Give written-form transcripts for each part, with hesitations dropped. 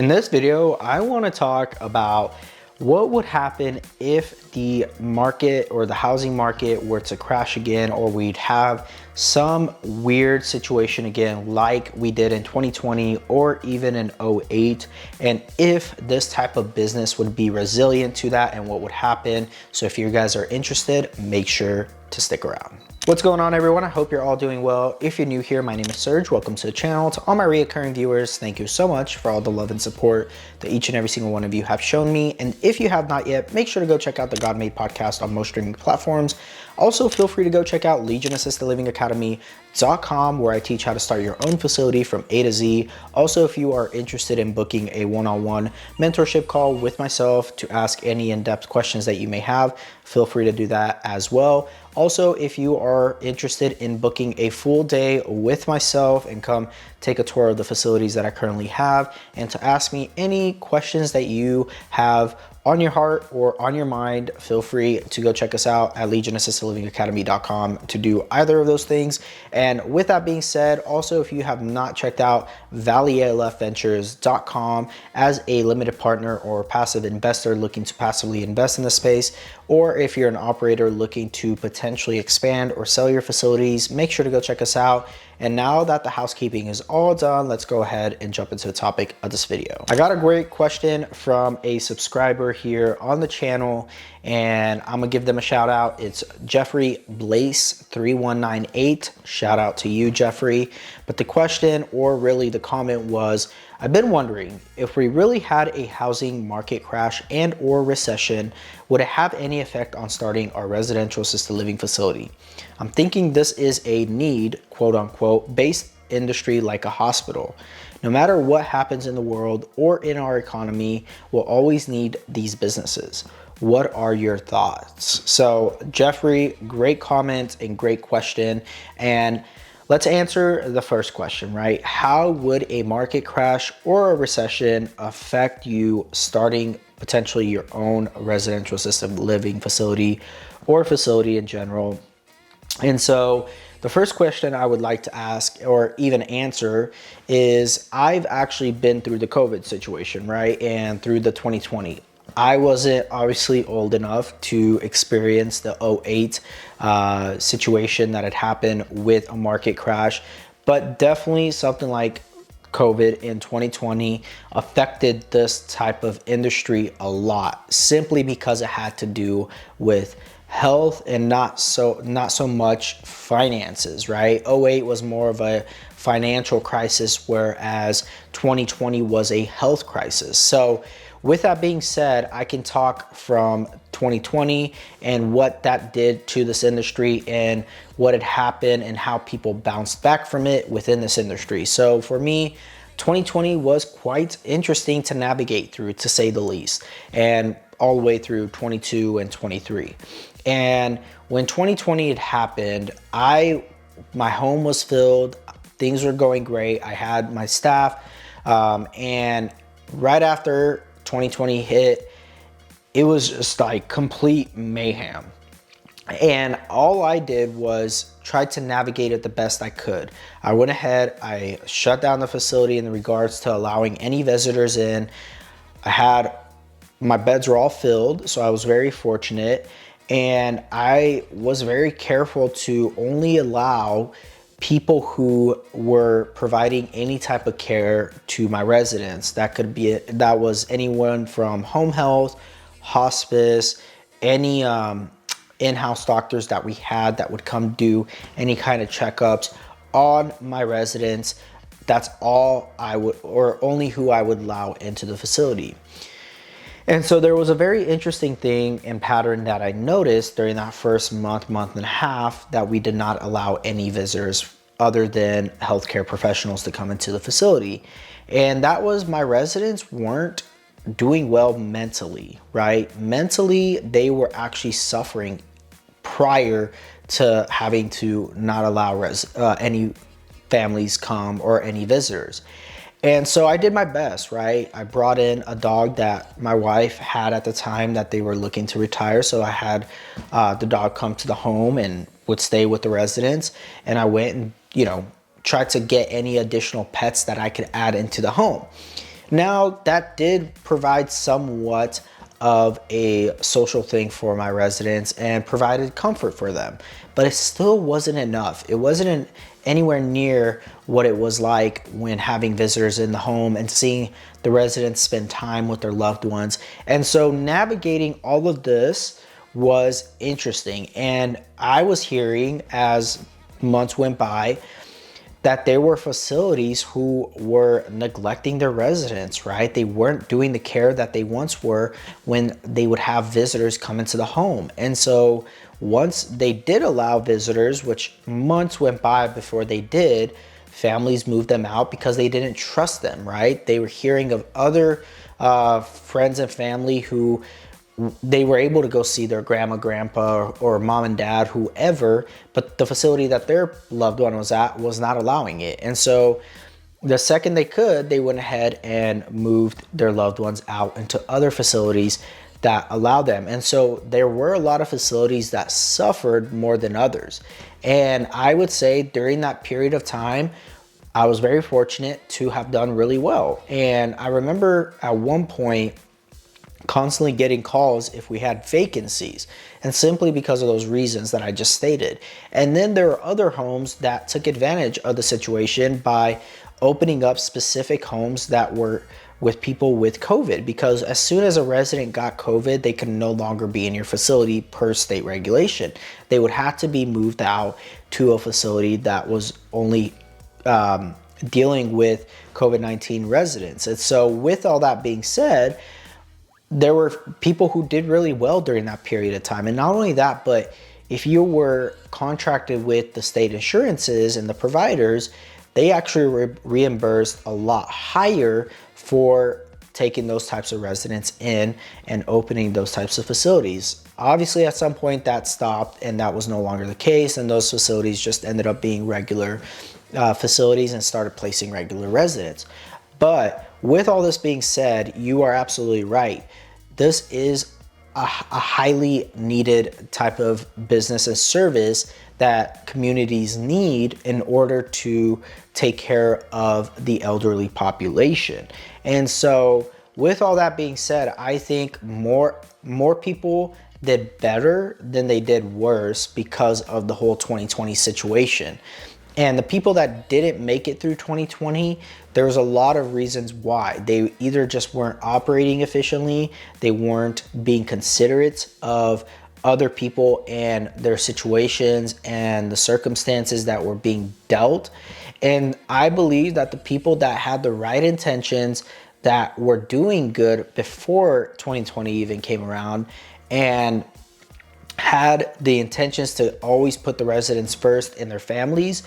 In this video, I want to talk about what would happen if the market or the housing market were to crash again, or we'd have some weird situation again like we did in 2020 or even in 08, and if this type of business would be resilient to that and what would happen. So if you guys are interested, make sure to stick around. What's going on, everyone? I hope you're all doing well. If you're new here, my name is Serge. Welcome to the channel. To all my reoccurring viewers, thank you so much for all the love and support that each and every single one of you have shown me. And if you have not yet, make sure to go check out the God Made podcast on most streaming platforms. Also, feel free to go check out LegionAssistedLivingAcademy.com, where I teach how to start your own facility from A to Z. Also, if you are interested in booking a one-on-one mentorship call with myself to ask any in-depth questions that you may have, feel free to do that as well. Also, if you are interested in booking a full day with myself and come take a tour of the facilities that I currently have, and to ask me any questions that you have on your heart or on your mind, feel free to go check us out at LegionAssistedLivingAcademy.com to do either of those things. And with that being said, also, if you have not checked out ValleyALFVentures.com as a limited partner or passive investor looking to passively invest in the space, or if you're an operator looking to potentially expand or sell your facilities, make sure to go check us out. And now that the housekeeping is all done, let's go ahead and jump into the topic of this video. I got a great question from a subscriber here on the channel, and I'm gonna give them a shout out. It's Jeffrey Blaze 3198. Shout out to you, Jeffrey. But the question, or really the comment, was, I've been wondering, if we really had a housing market crash and or recession, would it have any effect on starting our residential assisted living facility? I'm thinking this is a need, quote unquote, based industry like a hospital. No matter what happens in the world or in our economy, we'll always need these businesses. What are your thoughts? So Jeffrey, great comment and great question. And let's answer the first question, right? How would a market crash or a recession affect you starting potentially your own residential assisted living facility or facility in general? And so the first question I would like to ask or even answer is, I've actually been through the COVID situation, right? And through the 2020. I wasn't obviously old enough to experience the 08 situation that had happened with a market crash, but definitely something like COVID in 2020 affected this type of industry a lot, simply because it had to do with health and not so much finances, right? 08 was more of a financial crisis, whereas 2020 was a health crisis. So with that being said, I can talk from 2020 and what that did to this industry and what had happened and how people bounced back from it within this industry. So for me, 2020 was quite interesting to navigate through, to say the least, and all the way through 22 and 23. And when 2020 had happened, my home was filled, things were going great. I had my staff, and right after 2020 hit, it was just like complete mayhem. And all I did was try to navigate it the best I could. I went ahead, I shut down the facility in regards to allowing any visitors in. My beds were all filled, so I was very fortunate. And I was very careful to only allow people who were providing any type of care to my residents. That was anyone from home health, hospice, any in-house doctors that we had that would come do any kind of checkups on my residents. That's all I would, or only who I would allow into the facility. And so there was a very interesting thing and pattern that I noticed during that first month and a half, that we did not allow any visitors other than healthcare professionals to come into the facility. And that was, my residents weren't doing well mentally, right? Mentally, they were actually suffering prior to having to not allow any families come or any visitors. And so I did my best, right? I brought in a dog that my wife had at the time that they were looking to retire. So I had the dog come to the home and would stay with the residents. And I went and, tried to get any additional pets that I could add into the home. Now, that did provide somewhat of a social thing for my residents and provided comfort for them, but it still wasn't enough. It wasn't anywhere near what it was like when having visitors in the home and seeing the residents spend time with their loved ones. And so navigating all of this was interesting. And I was hearing as months went by that there were facilities who were neglecting their residents, right? They weren't doing the care that they once were when they would have visitors come into the home. And so once they did allow visitors, which months went by before they did, families moved them out because they didn't trust them, right? They were hearing of other friends and family who they were able to go see their grandma, grandpa, or mom and dad, whoever, but the facility that their loved one was at was not allowing it. And so the second they could, they went ahead and moved their loved ones out into other facilities that allowed them. And so there were a lot of facilities that suffered more than others. And I would say during that period of time, I was very fortunate to have done really well. And I remember at one point constantly getting calls if we had vacancies, and simply because of those reasons that I just stated. And then there are other homes that took advantage of the situation by opening up specific homes that were with people with COVID, because as soon as a resident got COVID, they could no longer be in your facility per state regulation. They would have to be moved out to a facility that was only dealing with COVID-19 residents. And so with all that being said, there were people who did really well during that period of time. And not only that, but if you were contracted with the state insurances and the providers, they actually reimbursed a lot higher for taking those types of residents in and opening those types of facilities. Obviously, at some point that stopped and that was no longer the case, and those facilities just ended up being regular facilities and started placing regular residents. But with all this being said, you are absolutely right. This is a highly needed type of business and service that communities need in order to take care of the elderly population. And so with all that being said, I think more people did better than they did worse because of the whole 2020 situation. And the people that didn't make it through 2020, there was a lot of reasons why. They either just weren't operating efficiently, they weren't being considerate of other people and their situations and the circumstances that were being dealt. And I believe that the people that had the right intentions, that were doing good before 2020 even came around, and had the intentions to always put the residents first and their families,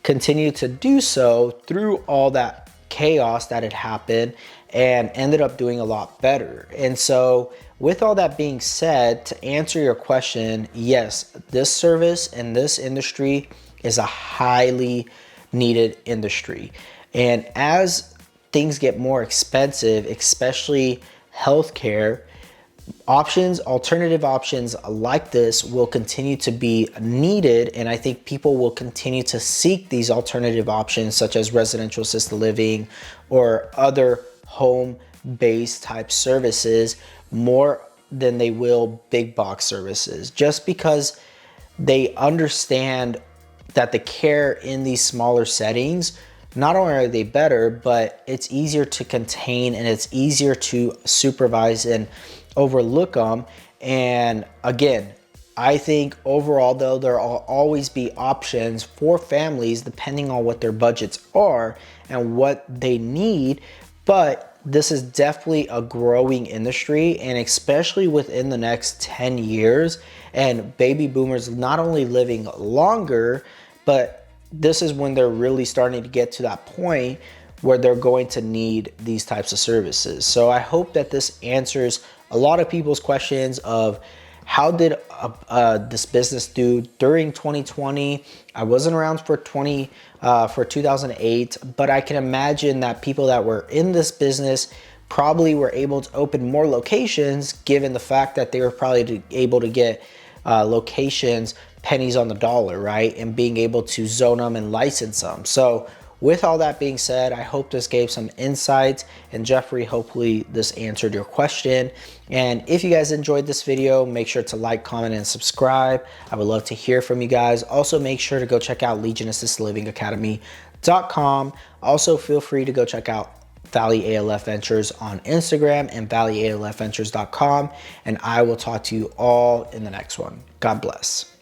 continue to do so through all that chaos that had happened, and ended up doing a lot better. And so with all that being said, to answer your question, yes, this service and this industry is a highly needed industry. And as things get more expensive, especially healthcare, alternative options like this will continue to be needed, and I think people will continue to seek these alternative options such as residential assisted living or other home-based type services more than they will big box services, just because they understand that the care in these smaller settings, not only are they better, but it's easier to contain and it's easier to supervise and overlook them. And again, I think overall though, there will always be options for families depending on what their budgets are and what they need. But this is definitely a growing industry, and especially within the next 10 years, and baby boomers not only living longer, but this is when they're really starting to get to that point where they're going to need these types of services. So I hope that this answers a lot of people's questions of how did this business do during 2020. I wasn't around for 2008, but I can imagine that people that were in this business probably were able to open more locations, given the fact that they were probably able to get locations pennies on the dollar, right? And being able to zone them and license them. So with all that being said, I hope this gave some insights, and Jeffrey, hopefully this answered your question. And if you guys enjoyed this video, make sure to like, comment, and subscribe. I would love to hear from you guys. Also, make sure to go check out LegionAssistedLivingAcademy.com. Also, feel free to go check out Valley ALF Ventures on Instagram and ValleyALFVentures.com. And I will talk to you all in the next one. God bless.